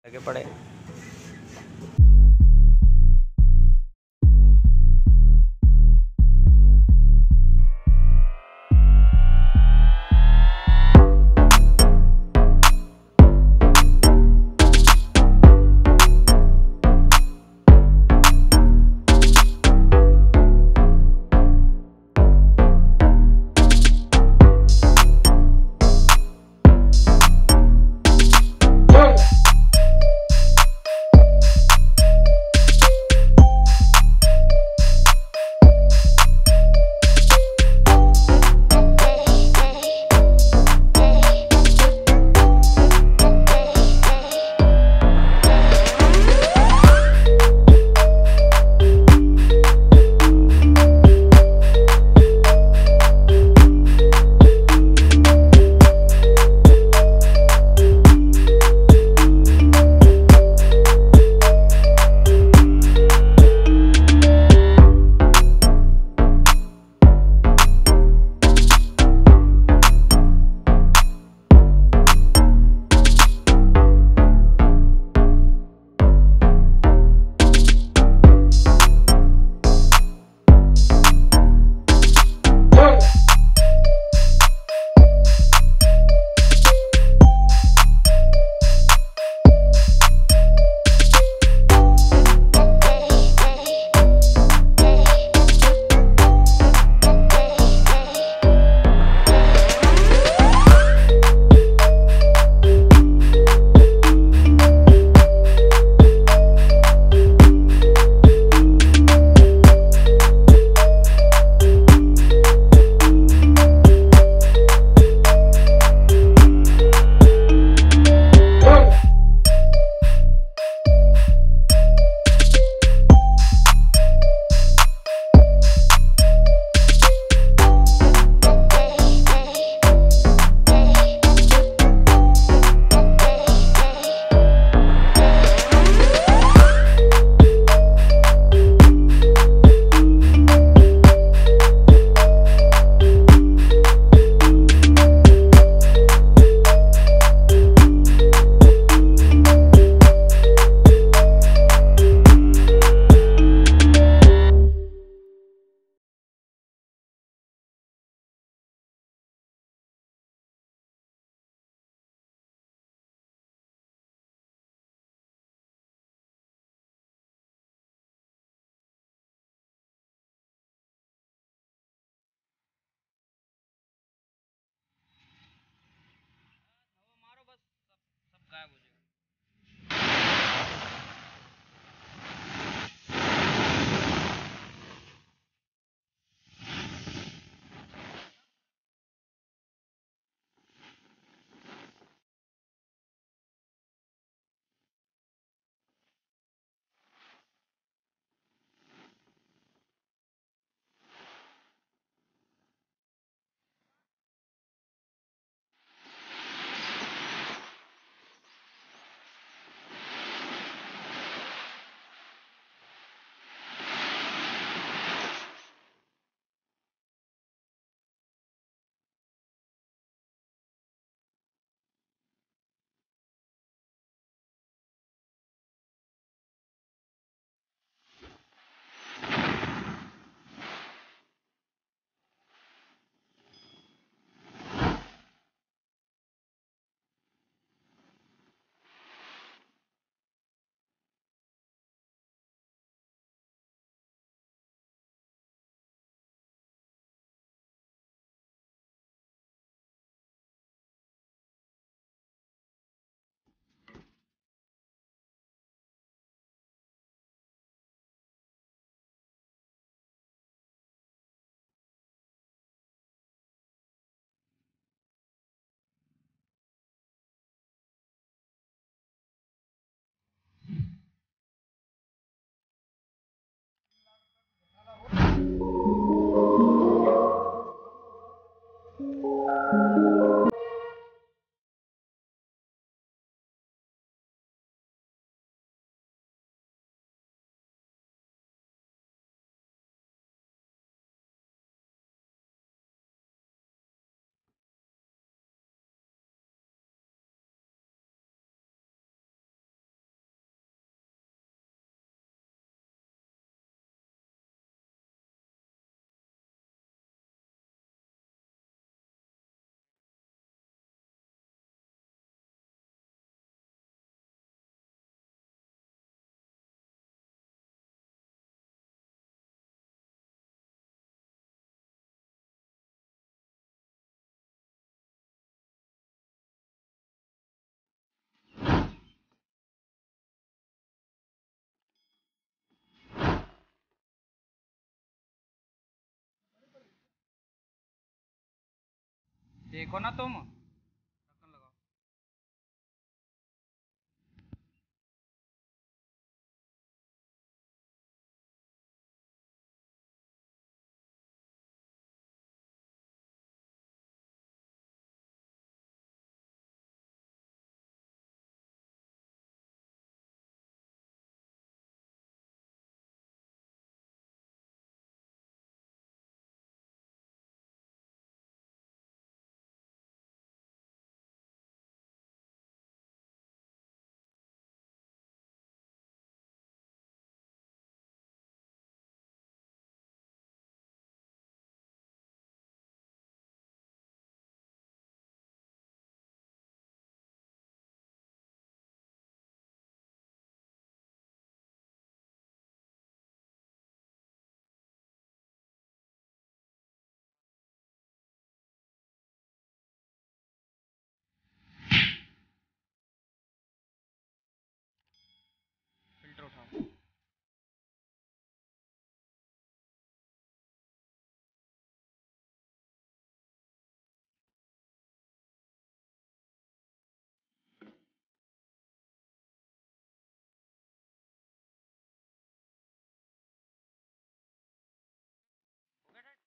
लगे पड़े। गायब हो जाएगा। देखो ना तुम, ढक्कन लगाओ। फिल्टर उठाओ। हो गया टाइट?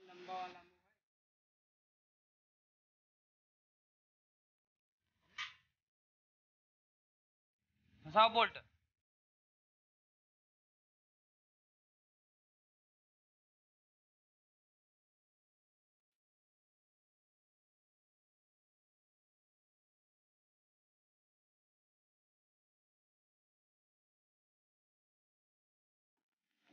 लंबा वाला फंसाओ बोल्ट।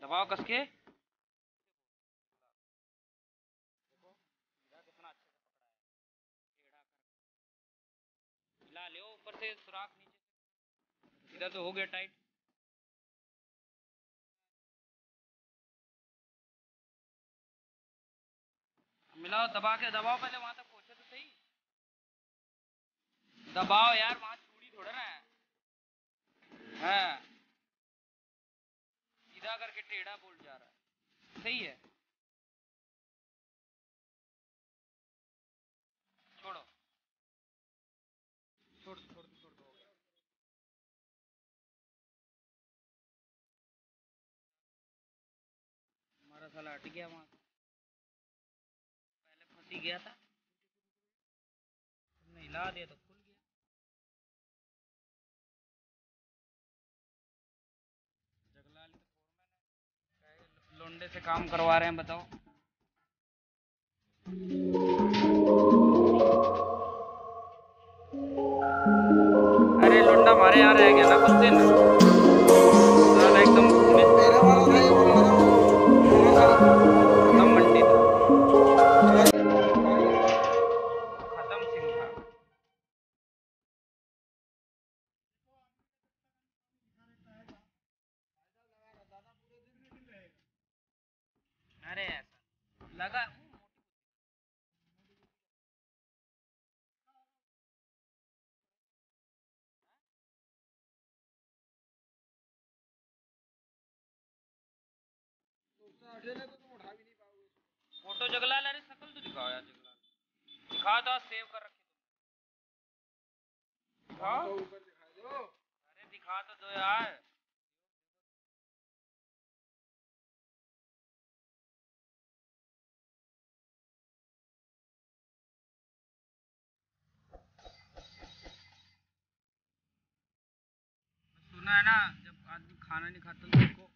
दबाओ कस के। देखो हीरा कितना अच्छे से पकड़ा है, टेढ़ा कर हिला ले ऊपर से सुराख नीचे से। सीधा तो हो गया टाइट। मिलाओ, दबा के दबाओ, पहले वहां तक पहुंचे तो सही। दबाओ यार, वहां चूड़ी थोड़ा ना है। हाँ, सीधा करके टेढ़ा बोल्ट जा रहा है, सही है। छोड़ो, छोड़ छोड़ छोड़ दो, हो गया। हमारा साला हट गया वहां से, पहले फंस ही गया था, तुमने हिला दिया तो खुल गया। जगलाल के फोरमैन है, लोंडे से काम करवा रहे हैं, बताओ। अरे लोंडा हमारे यहाँ रह गया ना कुछ दिन, साला एकदम मेरे वाला था ये बोल रहा था खत्म मंडी था, मैं। खत्म सिंह था। अरे ऐसा लगा अकेले तो तुम उठा भी नहीं पाओगे। फोटो। जगलाल अरे शकल तो दिखाओ यार, जगलाल दिखा तो, सेव कर रखी तुमने, दिखाओ। तो ऊपर दिखा दो। अरे दिखा तो दो यार। सुना है ना, जब आदमी खाना नहीं खाता तो उसको